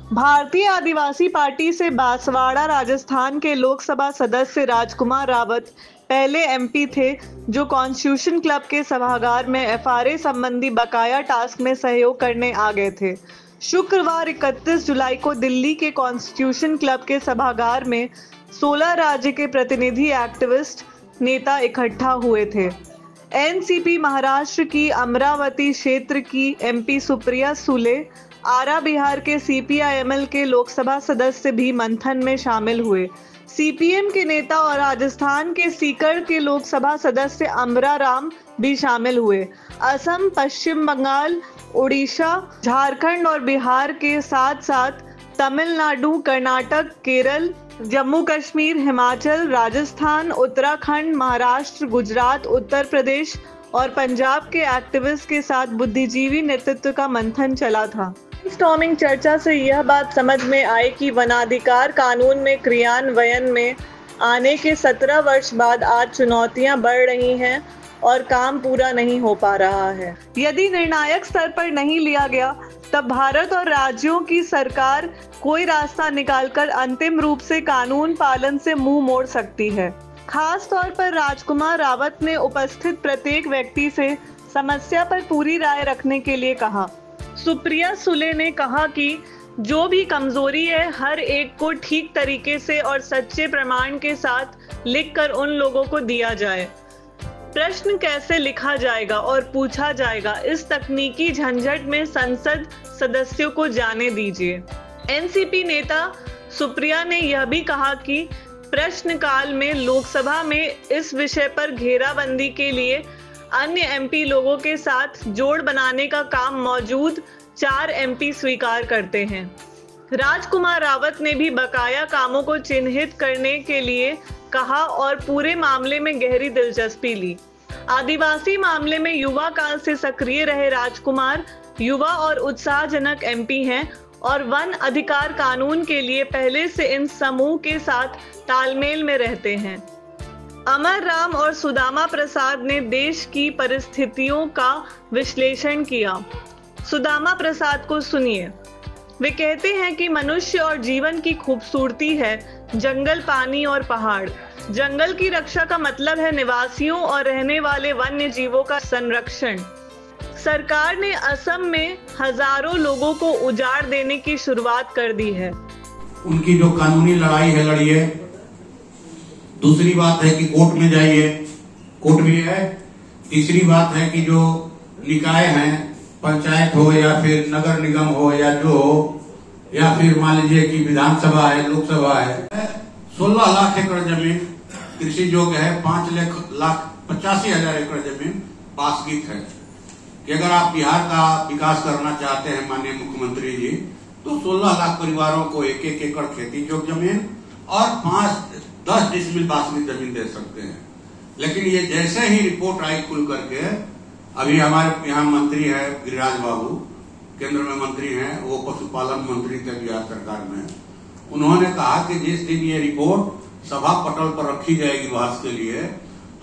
भारतीय आदिवासी पार्टी से बांसवाड़ा राजस्थान के लोकसभा सदस्य राजकुमार रावत पहले एमपी थे जो कॉन्स्टिट्यूशन क्लब के सभागार में एफआरए संबंधी बकाया टास्क में सहयोग करने आ गए थे। शुक्रवार 31 जुलाई को दिल्ली के कॉन्स्टिट्यूशन क्लब के सभागार में 16 राज्य के प्रतिनिधि एक्टिविस्ट नेता इकट्ठा हुए थे। एनसीपी महाराष्ट्र की अमरावती क्षेत्र की एमपी सुप्रिया सुले, आरा बिहार के सीपीआईएमएल के लोकसभा सदस्य भी मंथन में शामिल हुए। सीपीएम के नेता और राजस्थान के सीकर के लोकसभा सदस्य अमरा राम भी शामिल हुए। असम, पश्चिम बंगाल, उड़ीसा, झारखंड और बिहार के साथ साथ तमिलनाडु, कर्नाटक, केरल, जम्मू कश्मीर, हिमाचल, राजस्थान, उत्तराखंड, महाराष्ट्र, गुजरात, उत्तर प्रदेश और पंजाब के एक्टिविस्ट के साथ बुद्धिजीवी नेतृत्व का मंथन चला था। ब्रेनस्टॉर्मिंग चर्चा से यह बात समझ में आई कि वनाधिकार कानून में क्रियान्वयन में आने के 17 वर्ष बाद आज चुनौतियां बढ़ रही हैं और काम पूरा नहीं हो पा रहा है। यदि निर्णायक स्तर पर नहीं लिया गया तब भारत और राज्यों की सरकार कोई रास्ता निकालकर अंतिम रूप से कानून पालन से मुंह मोड़ सकती है। खास तौर पर राजकुमार रावत ने उपस्थित प्रत्येक व्यक्ति से समस्या पर पूरी राय रखने के लिए कहा। सुप्रिया सुले ने कहा कि जो भी कमजोरी है हर एक को ठीक तरीके से और सच्चे प्रमाण के साथ लिखकर उन लोगों को दिया जाए। प्रश्न कैसे लिखा जाएगा और पूछा जाएगा, इस तकनीकी झंझट में संसद सदस्यों को जाने दीजिए। एनसीपी नेता सुप्रिया ने यह भी कहा कि प्रश्नकाल में लोकसभा में इस विषय पर घेराबंदी के लिए अन्य एमपी लोगों के साथ जोड़ बनाने का काम मौजूद 4 एमपी स्वीकार करते हैं। राजकुमार रावत ने भी बकाया कामों को चिन्हित करने के लिए कहा और पूरे मामले में गहरी दिलचस्पी ली। आदिवासी मामले में युवा काल से सक्रिय रहे राजकुमार युवा और उत्साहजनक एमपी हैं और वन अधिकार कानून के लिए पहले से इन समूह के साथ तालमेल में रहते हैं। अमर राम और सुदामा प्रसाद ने देश की परिस्थितियों का विश्लेषण किया। सुदामा प्रसाद को सुनिए। वे कहते हैं कि मनुष्य और जीवन की खूबसूरती है जंगल, पानी और पहाड़। जंगल की रक्षा का मतलब है निवासियों और रहने वाले वन्य जीवों का संरक्षण। सरकार ने असम में हजारों लोगों को उजाड़ देने की शुरुआत कर दी है। उनकी जो कानूनी लड़ाई है लड़िए। दूसरी बात है कि कोर्ट में जाइए, कोर्ट भी है। तीसरी बात है कि जो निकाय हैं, पंचायत हो या फिर नगर निगम हो या जो हो, या फिर मान लीजिए कि विधानसभा है, लोकसभा है, 16 लाख एकड़ जमीन कृषि योग्य है, 5,85,000 एकड़ जमीन बासगीत है। कि अगर आप बिहार का विकास करना चाहते हैं माननीय मुख्यमंत्री जी, तो 16 लाख परिवारों को 1-1 एकड़ खेती योग्य जमीन और 5-10 डिसमिल बासगीत जमीन दे सकते हैं। लेकिन ये जैसे ही रिपोर्ट आई खुल करके, अभी हमारे यहाँ मंत्री है गिरिराज बाबू, केंद्र में मंत्री हैं, वो पशुपालन मंत्री थे बिहार सरकार में। उन्होंने कहा कि जिस दिन ये रिपोर्ट सभा पटल पर रखी जाएगी बहस के लिए,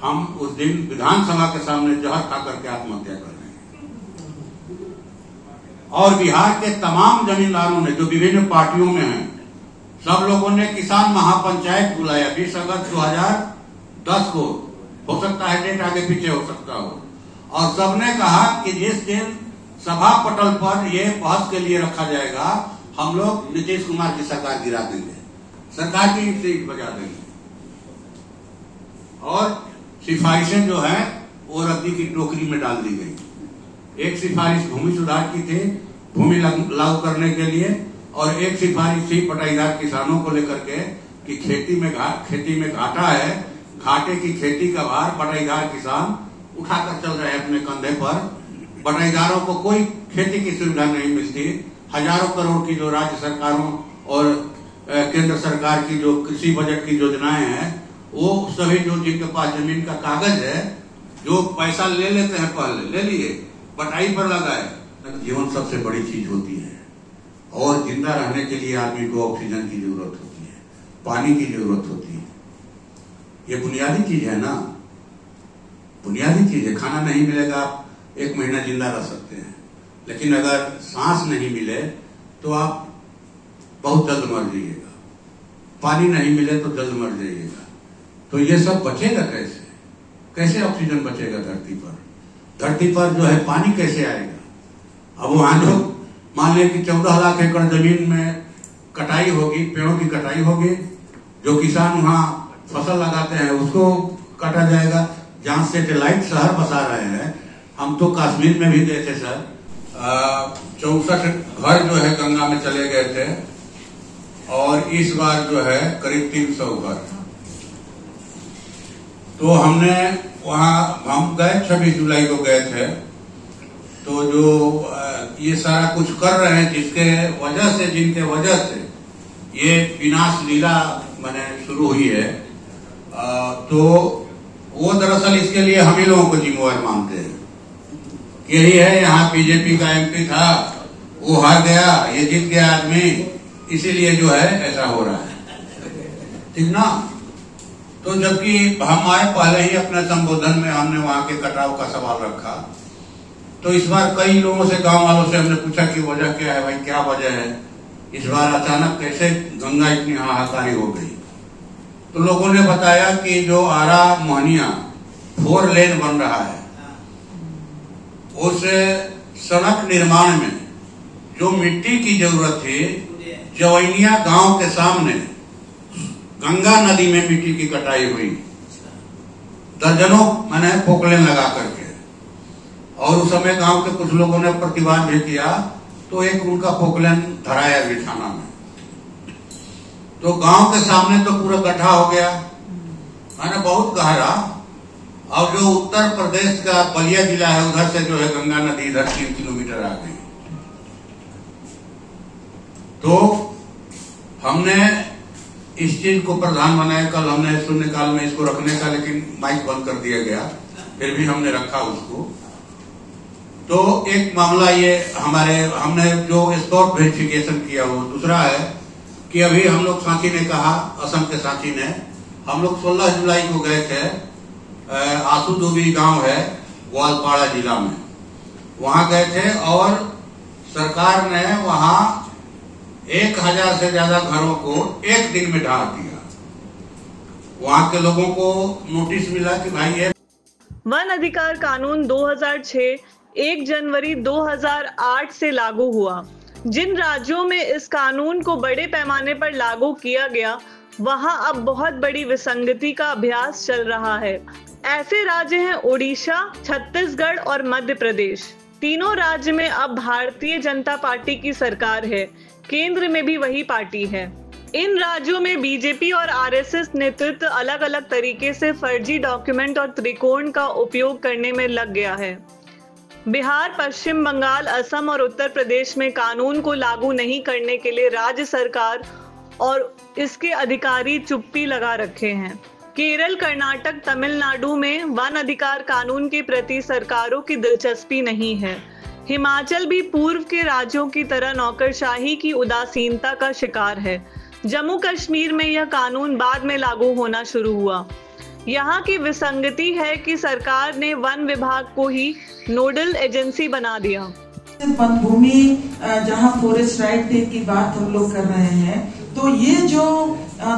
हम उस दिन विधानसभा के सामने जहर खा करके आत्महत्या कर लेंगे। और बिहार के तमाम जमींदारों ने जो विभिन्न पार्टियों में हैं, सब लोगों ने किसान महापंचायत बुलाया 20 अगस्त 2010 को। हो सकता है डेट आगे पीछे हो सकता हो। और सबने कहा कि जिस दिन सभा पटल पर यह बहस के लिए रखा जाएगा, हम लोग नीतीश कुमार की सरकार गिरा देंगे, सरकार की सीट बजा देंगे। और सिफारिशें जो है वो रद्दी की टोकरी में डाल दी गई। एक सिफारिश भूमि सुधार की थी, भूमि लागू करने के लिए, और एक सिफारिश थी पटाईदार किसानों को लेकर के कि खेती में घाटा है, घाटे की खेती का भार पटाईदार किसान उठाकर चल रहे हैं अपने कंधे पर। बटाईदारों को कोई खेती की सुविधा नहीं मिलती। हजारों करोड़ की जो राज्य सरकारों और केंद्र सरकार की जो कृषि बजट की योजनाएं हैं, वो सभी जो जिनके पास जमीन का कागज है, जो पैसा ले लेते हैं, पहले ले लिए, बटाई पर लगाए। जीवन सबसे बड़ी चीज होती है और जिंदा रहने के लिए आदमी को ऑक्सीजन की जरूरत होती है, पानी की जरूरत होती है। ये बुनियादी चीज है ना, बुनियादी चीज है। खाना नहीं मिलेगा, आप 1 महीना जिंदा रह सकते हैं, लेकिन अगर सांस नहीं मिले तो आप बहुत जल्द मर जाइएगा, पानी नहीं मिले तो जल्द मर जाइएगा। तो ये सब बचेगा कैसे? कैसे ऑक्सीजन बचेगा धरती पर? धरती पर जो है पानी कैसे आएगा? अब वहां लोग मान लें कि 14 लाख एकड़ जमीन में कटाई होगी, पेड़ों की कटाई होगी, जो किसान वहां फसल लगाते हैं उसको काटा जाएगा। जहां सैटेलाइट शहर बसा रहे हैं, हम तो कश्मीर में भी गए थे सर, 64 घर जो है गंगा में चले गए थे, और इस बार जो है करीब 300 घर। तो हमने वहां हम गए, 26 जुलाई को गए थे। तो जो ये सारा कुछ कर रहे हैं, जिसके वजह से, जिनके वजह से ये विनाश लीला मैंने शुरू हुई है, तो वो दरअसल इसके लिए हम ही लोगों को जिम्मेवार मानते हैं। यही है, यहाँ बीजेपी का एमपी था, वो हार गया, ये जीत गया आदमी, इसीलिए जो है ऐसा हो रहा है, ठीक ना? तो जबकि हमारे पहले ही अपने संबोधन में हमने वहां के कटाव का सवाल रखा, तो इस बार कई लोगों से, गांव वालों से हमने पूछा कि वजह क्या है भाई, क्या वजह है इस बार अचानक कैसे गंगा इतनी हाहाकारी हो गई? तो लोगों ने बताया कि जो आरा मोहनिया 4 लेन बन रहा है, उस सड़क निर्माण में जो मिट्टी की जरूरत थी, जवैनिया गांव के सामने गंगा नदी में मिट्टी की कटाई हुई, दर्जनों मैंने पोकलेन लगा करके, और उस समय गांव के कुछ लोगों ने प्रतिवाद भी किया, तो एक उनका पोकलेन धराया भी थाना में। तो गांव के सामने तो पूरा गड्ढा हो गया, है ना, बहुत गहरा। और जो उत्तर प्रदेश का बलिया जिला है, उधर से जो है गंगा नदी इधर 3 किलोमीटर आ गई। तो हमने इस चीज को प्रधान बनाया। कल हमने शून्यकाल में इसको रखने का, लेकिन माइक बंद कर दिया गया, फिर भी हमने रखा उसको। तो एक मामला ये हमने जो स्पॉट वेरिफिकेशन किया वो दूसरा है कि अभी हम लोग सांची ने कहा, असम के सांची ने, हम लोग 16 जुलाई को गए थे, आसुदुबी गांव है ग्वालपाड़ा जिला में, वहां गए थे, और सरकार ने वहां 1000 से ज्यादा घरों को एक दिन में ढा दिया। वहां के लोगों को नोटिस मिला कि भाई ये वन अधिकार कानून 2006 1 जनवरी 2008 से लागू हुआ। जिन राज्यों में इस कानून को बड़े पैमाने पर लागू किया गया, वहां अब बहुत बड़ी विसंगति का अभ्यास चल रहा है। ऐसे राज्य हैं ओडिशा, छत्तीसगढ़ और मध्य प्रदेश। तीनों राज्य में अब भारतीय जनता पार्टी की सरकार है, केंद्र में भी वही पार्टी है। इन राज्यों में बीजेपी और आरएसएस नेतृत्व अलग अलग तरीके से फर्जी डॉक्यूमेंट और त्रिकोण का उपयोग करने में लग गया है। बिहार, पश्चिम बंगाल, असम और उत्तर प्रदेश में कानून को लागू नहीं करने के लिए राज्य सरकार और इसके अधिकारी चुप्पी लगा रखे हैं। केरल, कर्नाटक, तमिलनाडु में वन अधिकार कानून के प्रति सरकारों की दिलचस्पी नहीं है। हिमाचल भी पूर्व के राज्यों की तरह नौकरशाही की उदासीनता का शिकार है। जम्मू कश्मीर में यह कानून बाद में लागू होना शुरू हुआ। यहाँ की विसंगति है कि सरकार ने वन विभाग को ही नोडल एजेंसी बना दिया। वन भूमि जहाँ फॉरेस्ट राइट डे की बात हम लोग कर रहे हैं, तो ये जो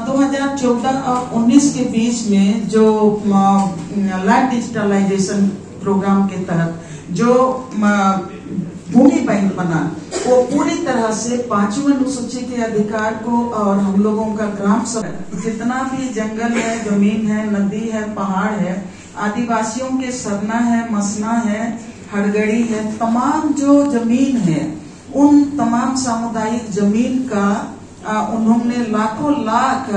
2014 और 19 के बीच में जो लैंड डिजिटलाइजेशन प्रोग्राम के तहत जो भूमि बैंक बना, वो पूरी तरह से 5वें अनुसूची के अधिकार को और हम लोगों का ग्राम सभा, जितना भी जंगल है, जमीन है, नदी है, पहाड़ है, आदिवासियों के सरना है, मसना है, हड़गड़ी है, तमाम जो जमीन है, उन तमाम सामुदायिक जमीन का उन्होंने लाखों लाख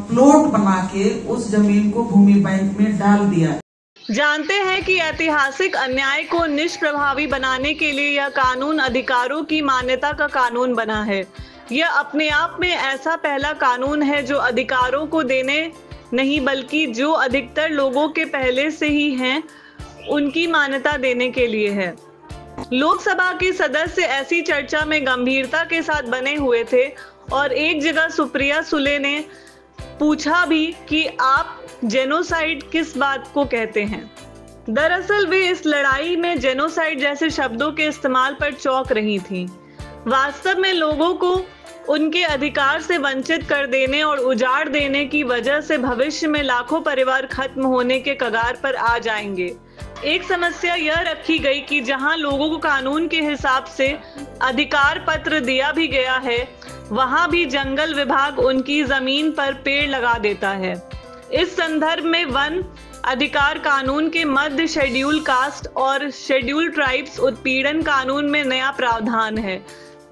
प्लॉट बना के उस जमीन को भूमि बैंक में डाल दिया। जानते हैं कि ऐतिहासिक अन्याय को निष्प्रभावी बनाने के लिए यह कानून अधिकारों की मान्यता का कानून बना है। यह अपने आप में ऐसा पहला कानून है जो अधिकारों को देने नहीं, बल्कि जो अधिकतर लोगों के पहले से ही हैं उनकी मान्यता देने के लिए है। लोकसभा के सदस्य ऐसी चर्चा में गंभीरता के साथ बने हुए थे और एक जगह सुप्रिया सुले ने पूछा भी कि आप जेनोसाइड किस बात को कहते हैं। दरअसल वे इस लड़ाई में जेनोसाइड जैसे शब्दों के इस्तेमाल पर चौंक रही थीं। वास्तव में लोगों को उनके अधिकार से वंचित कर देने और उजाड़ देने की वजह से भविष्य में लाखों परिवार खत्म होने के कगार पर आ जाएंगे। एक समस्या यह रखी गई कि जहां लोगों को कानून के हिसाब से अधिकार पत्र दिया भी गया है, वहां भी जंगल विभाग उनकी जमीन पर पेड़ लगा देता है। इस संदर्भ में वन अधिकार कानून के मध्य शेड्यूल कास्ट और शेड्यूल ट्राइब्स उत्पीड़न कानून में नया प्रावधान है।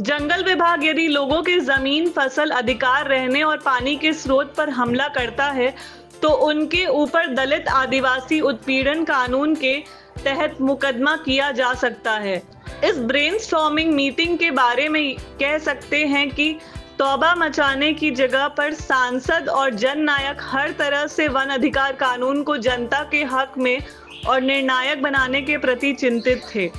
जंगल विभाग यदि लोगों के जमीन, फसल, अधिकार, रहने और पानी के स्रोत पर हमला करता है तो उनके ऊपर दलित आदिवासी उत्पीड़न कानून के तहत मुकदमा किया जा सकता है। इस ब्रेनस्टॉर्मिंग मीटिंग के बारे में कह सकते हैं कि तौबा मचाने की जगह पर सांसद और जननायक हर तरह से वन अधिकार कानून को जनता के हक में और निर्णायक बनाने के प्रति चिंतित थे।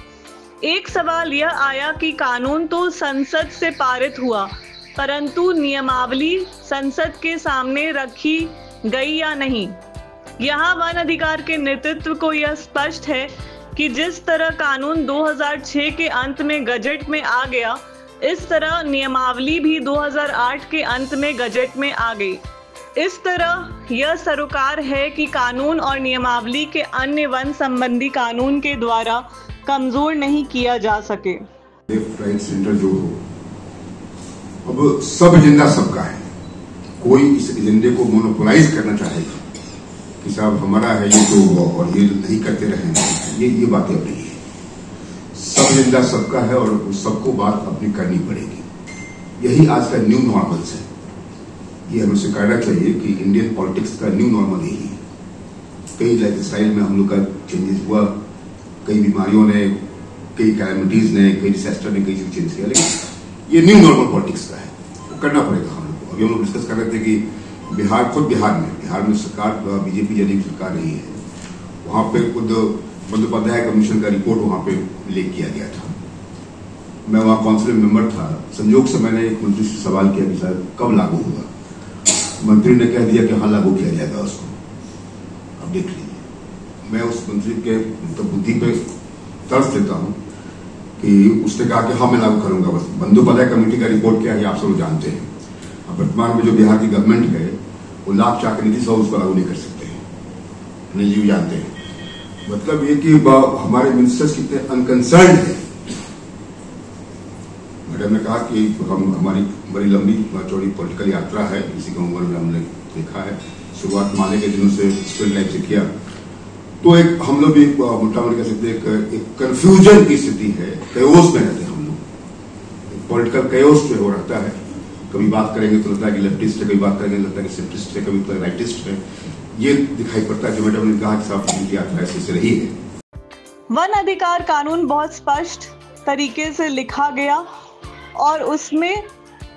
एक सवाल यह आया कि कानून तो संसद से पारित हुआ, परंतु नियमावली संसद के सामने रखी गई या नहीं। यहाँ वन अधिकार के नेतृत्व को यह स्पष्ट है कि जिस तरह कानून 2006 के अंत में गजट में आ गया, इस तरह नियमावली भी 2008 के अंत में गजट में आ गई। इस तरह यह सरोकार है कि कानून और नियमावली के अन्य वन संबंधी कानून के द्वारा कमजोर नहीं किया जा सके। लेफ्ट राइट सेंटर जो हो, अब सब एजेंडा सबका है। कोई इस एजेंडे को मोनोपोलाइज करना चाहेगा कि साहब हमारा है ये तो और ये नहीं करते रहेंगे, ये बातें अब नहीं है। सब एजेंडा सबका है और सबको बात अपनी करनी पड़ेगी। यही आज का न्यू नॉर्मल्स है। ये हमें सिखाना चाहिए कि इंडियन पॉलिटिक्स का न्यू नॉर्मल यही है। कई लाइफ स्टाइल में हम लोग का चेंजेस हुआ, कई बीमारियों ने, कई कैलेमिटीज ने, कई डिजास्टर ने कई चीज चेंज किया, लेकिन ये न्यू नॉर्मल पॉलिटिक्स का है, वो करना पड़ेगा हम लोग को। अभी हम लोग डिस्कस कर रहे थे कि बिहार में सरकार बीजेपी जदयू सरकार रही है, वहां पे खुद बंदोपाध्याय कमीशन का रिपोर्ट वहां पे लेक किया गया था। मैं वहां काउंसिल मेंबर था। संयोग से मैंने एक मंत्री से सवाल किया कि सर कब लागू होगा। मंत्री ने कह दिया कि हाँ लागू किया जाएगा उसको। अब देख लीजिए, मैं उस मंत्री के बुद्धि पे तरस देता हूं कि उसने कहा कि हाँ मैं लागू करूंगा। बस बंदोपाध्याय कमेटी का रिपोर्ट क्या है आप सब जानते हैं। अब वर्तमान में जो बिहार की गवर्नमेंट है वो लाख चाह नीति सौ उसको लागू नहीं कर सकते हैं, अनिल जी जानते हैं। मतलब ये कि हमारे मिनिस्टर्स कितने अनकंसर्न्ड है। मैडम ने कहा कि हमारी बड़ी लंबी चौड़ी पॉलिटिकल यात्रा है, इसी का उम्र में हमने देखा है। शुरुआत माले के दिनों से स्कूल लाइफ से किया, तो एक हम लोग भी मोटा मोटी कह सकते हैं एक कंफ्यूजन की स्थिति है, कयोस में रहते हैं हम लोग। पॉलिटिकल कयोस जो हो रहता है, कभी बात करेंगे तो लगता है कि लेफ्टिस्ट है, कभी बात करेंगे तो लगता है कि सेंट्रिस्ट है, कभी तो राइटिस्ट है। ये दिखाई पड़ता है। जो मैडम ने कहा कि साहब यात्रा ऐसे रही है। वन अधिकार कानून बहुत स्पष्ट तरीके से लिखा गया और उसमें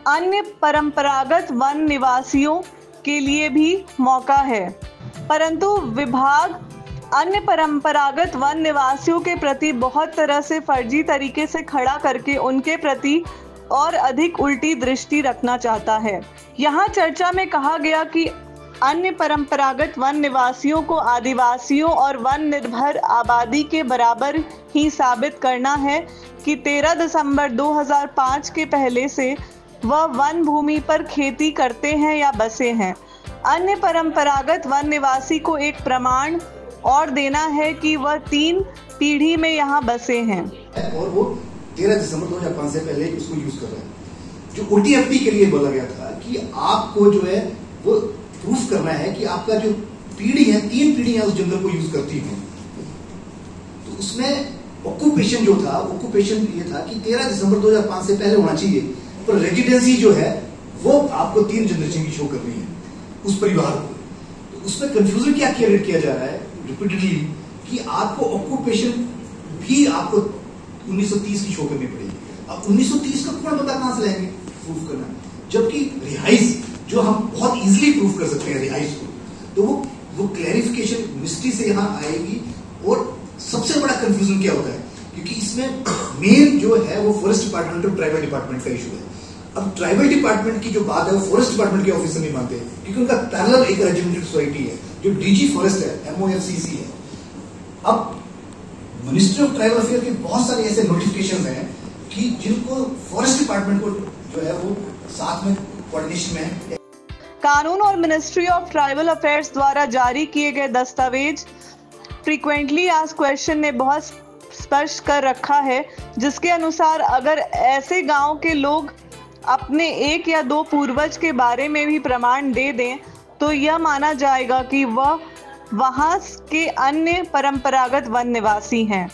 अन्य परंपरागत वन निवासियों के लिए भी मौका है, परंतु विभाग अन्य परंपरागत वन निवासियों के प्रति बहुत तरह से फर्जी तरीके से खड़ा करके उनके प्रति और अधिक उल्टी दृष्टि रखना चाहता है। यहाँ चर्चा में कहा गया कि अन्य परंपरागत वन निवासियों को आदिवासियों और वन निर्भर आबादी के बराबर ही साबित करना है कि 13 दिसंबर 2005 के पहले से वह वन भूमि पर खेती करते हैं या बसे हैं। अन्य परंपरागत वन निवासी को एक प्रमाण और देना है कि वह 3 पीढ़ी में यहाँ बसे हैं और वो 13 दिसंबर 2005 से पहले उसको यूज कर रहे हैं। जो ओटीएफपी के लिए बोला गया था कि आपको जो है वो प्रूफ करना है कि आपका जो पीढ़ी है 3 पीढ़ियां उस जंगल को यूज करती हैं। तो उसमें ऑक्यूपेशन जो था, ऑक्यूपेशन ये था कि 13 दिसंबर 2005 से पहले होना चाहिए, पर रेजिडेंसी जो है वो आपको 3 जनरेशन की शो करनी है उस परिवार को। तो उसमें कंफ्यूजन क्या क्रिएट किया जा रहा है रिपीटेडली कि आपको ऑक्यूपेशन भी आपको 1930 की शो करनी पड़ेगी। अब 1930 का कौन पता कहां से लाएंगे प्रूफ करना, जबकि रिहाइज जो हम बहुत इजीली प्रूफ कर सकते हैं रिहाइज को, तो वो क्लैरिफिकेशन मिस्ट्री से यहां आएगी। और सबसे बड़ा कंफ्यूजन क्या होता है, क्योंकि इसमें मेन जो है वो फॉरेस्ट डिपार्टमेंट और ट्राइबल डिपार्टमेंट का इशू है। अब ट्राइबल डिपार्टमेंट की जो बात है वो फॉरेस्ट डिपार्टमेंट के ऑफिसर नहीं मानते, क्योंकि उनका पैरेलल एक रेजिमेंटेड सोसाइटी है जो डीजी फॉरेस्ट है, MOFCC है। अब मिनिस्ट्री ऑफ ट्राइबल अफेयर के बहुत सारे ऐसे नोटिफिकेशन हैं कि जिनको फॉरेस्ट डिपार्टमेंट को जो है वो साथ में कोऑर्डिनेशन में है। कानून और मिनिस्ट्री ऑफ ट्राइबल अफेयर्स द्वारा जारी किए गए दस्तावेज फ्रीक्वेंटली आस्क्ड क्वेश्चन ने बहुत स्पष्ट कर रखा है, जिसके अनुसार अगर ऐसे गांव के लोग अपने एक या दो पूर्वज के बारे में भी प्रमाण दे दें तो यह माना जाएगा कि वह वहां के अन्य परंपरागत वन निवासी हैं।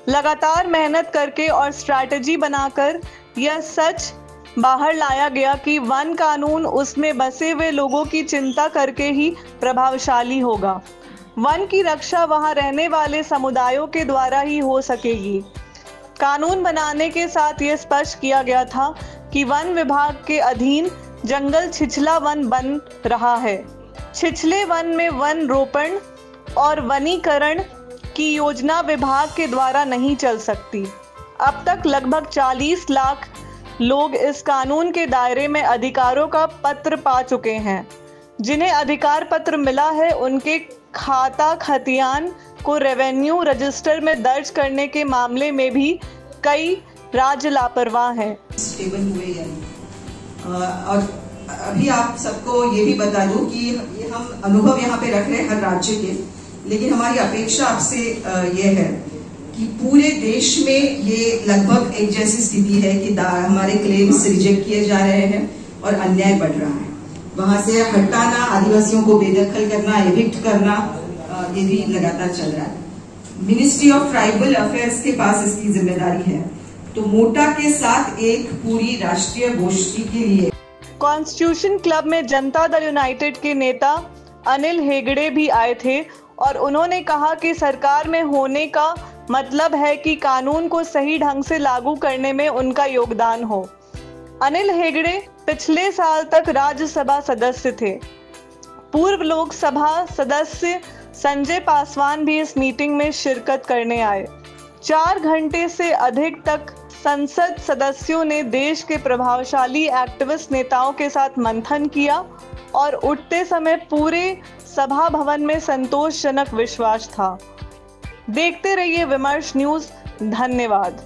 लगातार मेहनत करके और स्ट्रैटेजी बनाकर यह सच बाहर लाया गया कि वन कानून उसमें बसे हुए लोगों की चिंता करके ही प्रभावशाली होगा। वन की रक्षा वहां रहने वाले समुदायों के द्वारा ही हो सकेगी। कानून बनाने के साथ ये स्पष्ट किया गया था कि वन विभाग के अधीन जंगल छिछला वन बन रहा है। छिछले वन में वन रोपण और वनीकरण की योजना विभाग के द्वारा नहीं चल सकती। अब तक लगभग 40 लाख लोग इस कानून के दायरे में अधिकारों का पत्र पा चुके हैं। जिन्हें अधिकार पत्र मिला है उनके खाता खतियान को रेवेन्यू रजिस्टर में दर्ज करने के मामले में भी कई राज्य लापरवाह हैं। स्टेबल हुए या नहीं। और अभी आप सबको ये भी बता दूं कि ये हम अनुभव यहाँ पे रख रहे हैं हर राज्य के, लेकिन हमारी अपेक्षा आपसे ये है कि पूरे देश में ये लगभग एक जैसी स्थिति है कि हमारे क्लेम्स रिजेक्ट किए जा रहे हैं और अन्याय बढ़ रहा है। वहां से हटाना, आदिवासियों को बेदखल करना, एविक्ट करना, ये भी लगातार चल रहा है। मिनिस्ट्री ऑफ ट्राइबल अफेयर्स के पास इसकी जिम्मेदारी है। तो मोटा के साथ एक पूरी राष्ट्रीय गोष्ठी के लिए कॉन्स्टिट्यूशन क्लब में जनता दल यूनाइटेड के नेता अनिल हेगड़े भी आए थे और उन्होंने कहा कि सरकार में होने का मतलब है कि कानून को सही ढंग से लागू करने में उनका योगदान हो। अनिल हेगड़े पिछले साल तक राज्यसभा सदस्य थे। पूर्व लोकसभा सदस्य संजय पासवान भी इस मीटिंग में शिरकत करने आए। 4 घंटे से अधिक तक संसद सदस्यों ने देश के प्रभावशाली एक्टिविस्ट नेताओं के साथ मंथन किया और उठते समय पूरे सभा भवन में संतोषजनक विश्वास था। देखते रहिए विमर्श न्यूज़। धन्यवाद।